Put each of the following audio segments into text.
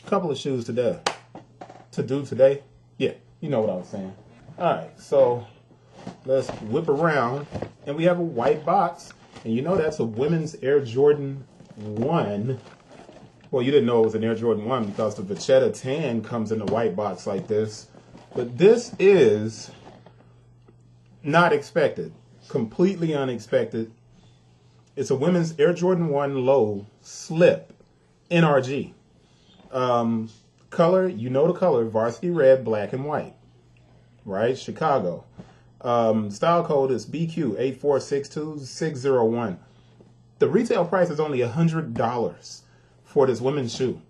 couple of shoes today. Yeah, you know what I was saying. All right, so let's whip around, and we have a white box, and you know that's a women's Air Jordan 1. Well, you didn't know it was an Air Jordan 1 because the Vachetta Tan comes in a white box like this. But this is not expected, completely unexpected. It's a women's Air Jordan 1 low slip, NRG. Color, you know the color, varsity red, black, and white. Right? Chicago. Style code is BQ8462-601. The retail price is only $100 for this women's shoe.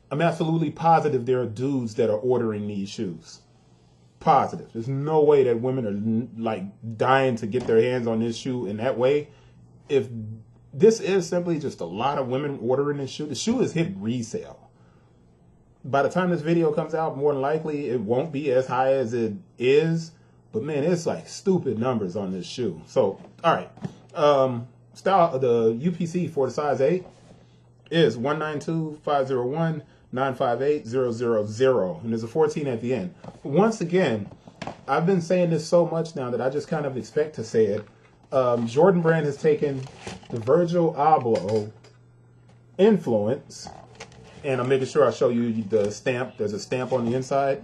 I'm absolutely positive there are dudes that are ordering these shoes. Positive. There's no way that women are like dying to get their hands on this shoe in that way. If this is simply just a lot of women ordering this shoe, the shoe is hit resale. By the time this video comes out, more than likely it won't be as high as it is. But man, it's like stupid numbers on this shoe. So, all right. Style, the UPC for the size 8 is 192-501-958-000. And there's a 14 at the end. Once again, I've been saying this so much now that I just kind of expect to say it. Jordan Brand has taken the Virgil Abloh influence, and I'm making sure I show you the stamp. There's a stamp on the inside.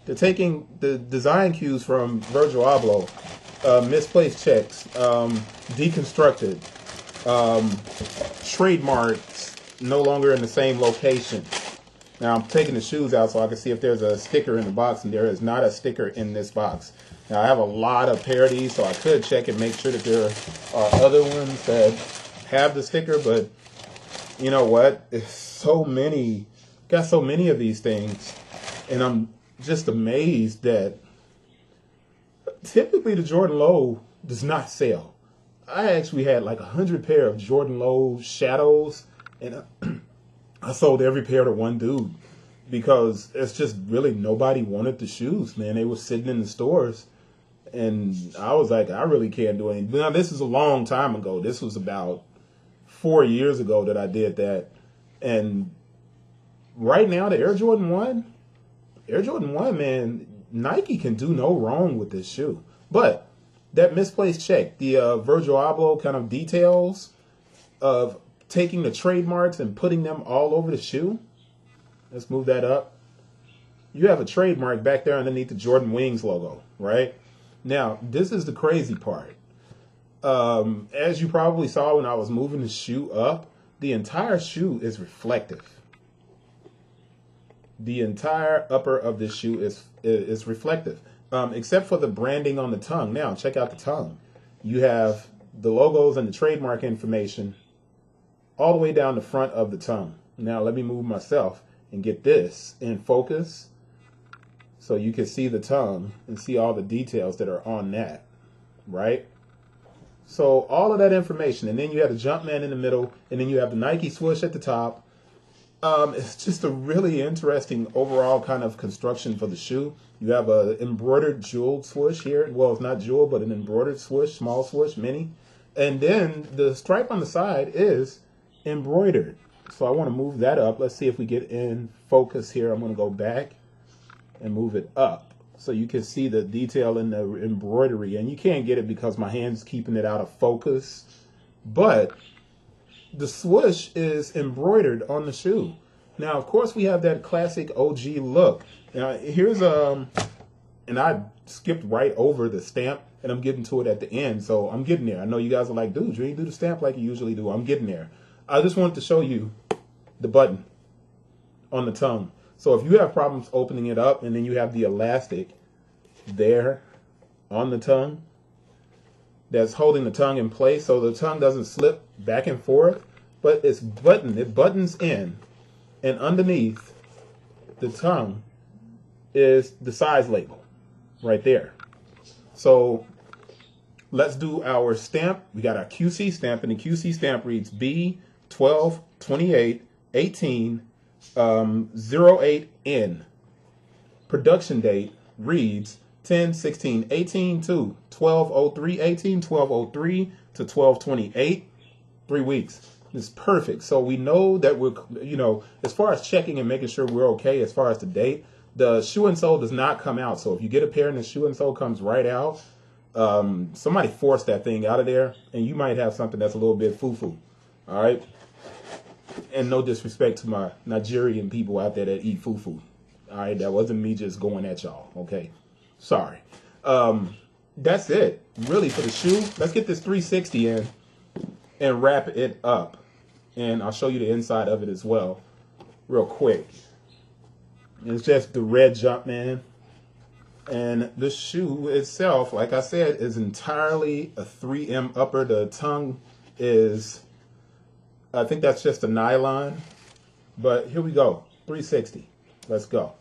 They're taking the design cues from Virgil Abloh, misplaced checks, deconstructed, trademarks no longer in the same location. Now I'm taking the shoes out so I can see if there's a sticker in the box, and there is not a sticker in this box. Now I have a lot of pair of these, so I could check and make sure that there are other ones that have the sticker, but you know what? It's so many, got so many of these things, and I'm just amazed that typically the Jordan Low does not sell. I actually had like 100 pair of Jordan Low Shadows, and I sold every pair to one dude because it's just really nobody wanted the shoes, man. They were sitting in the stores, and I was like, I really can't do anything. Now, this is a long time ago. This was about 4 years ago that I did that. And right now, the Air Jordan 1, man, Nike can do no wrong with this shoe. But that misplaced check, the Virgil Abloh kind of details of taking the trademarks and putting them all over the shoe. Let's move that up. You have a trademark back there underneath the Jordan Wings logo, right? Now, this is the crazy part. As you probably saw when I was moving the shoe up, the entire shoe is reflective. The entire upper of this shoe is reflective, except for the branding on the tongue. Now, check out the tongue. You have the logos and the trademark information all the way down the front of the tongue. Now, let me move myself and get this in focus so you can see the tongue and see all the details that are on that, right? So all of that information, and then you have the Jumpman in the middle, and then you have the Nike swoosh at the top. It's just a really interesting overall kind of construction for the shoe. You have a embroidered jeweled swoosh here. Well, it's not jeweled, but an embroidered swoosh, small swoosh, mini. And then the stripe on the side is embroidered. So I want to move that up. Let's see if we get in focus here. I'm going to go back and move it up so you can see the detail in the embroidery. And you can't get it because my hand's keeping it out of focus. But the swoosh is embroidered on the shoe. Now, of course, we have that classic OG look. Now, here's and I skipped right over the stamp, and I'm getting to it at the end. So I'm getting there. I know you guys are like, dude, you didn't do the stamp like you usually do. I'm getting there. I just wanted to show you the button on the tongue. So if you have problems opening it up, and then you have the elastic there on the tongue that's holding the tongue in place so the tongue doesn't slip back and forth, but it's buttoned. It buttons in, and underneath the tongue is the size label right there. So let's do our stamp. We got our QC stamp, and the QC stamp reads B122818 08N. Production date reads 10/16/18 to 12/03/18, 12/03 to 12/28, 3 weeks. It's perfect. So we know that we're, you know, as far as checking and making sure we're okay as far as the date, the shoe insole does not come out. So if you get a pair and the shoe insole comes right out, somebody forced that thing out of there, and you might have something that's a little bit foo-foo. All right? And no disrespect to my Nigerian people out there that eat fufu. All right, that wasn't me just going at y'all. Okay, sorry. That's it, really, for the shoe. Let's get this 360 in and wrap it up, and I'll show you the inside of it as well, real quick. It's just the red Jumpman, and the shoe itself, like I said, is entirely a 3M upper. The tongue is, I think that's just a nylon, but here we go, 360. Let's go.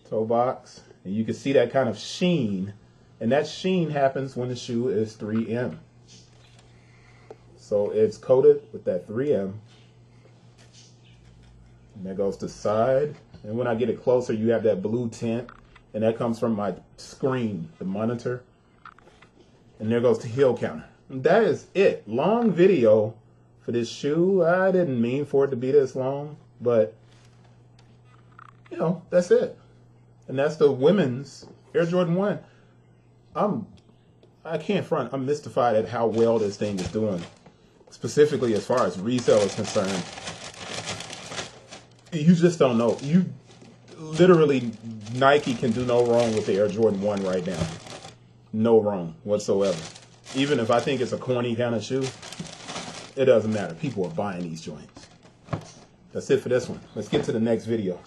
Toe box, and you can see that kind of sheen, and that sheen happens when the shoe is 3M. So it's coated with that 3M, and that goes to side, and when I get it closer, you have that blue tint, and that comes from my screen, the monitor, and there goes the heel counter. And that is it. Long video for this shoe. I didn't mean for it to be this long, but you know, that's it. And that's the women's Air Jordan 1. I can't front. I'm mystified at how well this thing is doing, specifically as far as resale is concerned. You just don't know. You literally, Nike can do no wrong with the Air Jordan 1 right now. No wrong whatsoever. Even if I think it's a corny kind of shoe, it doesn't matter. People are buying these joints. That's it for this one. Let's get to the next video.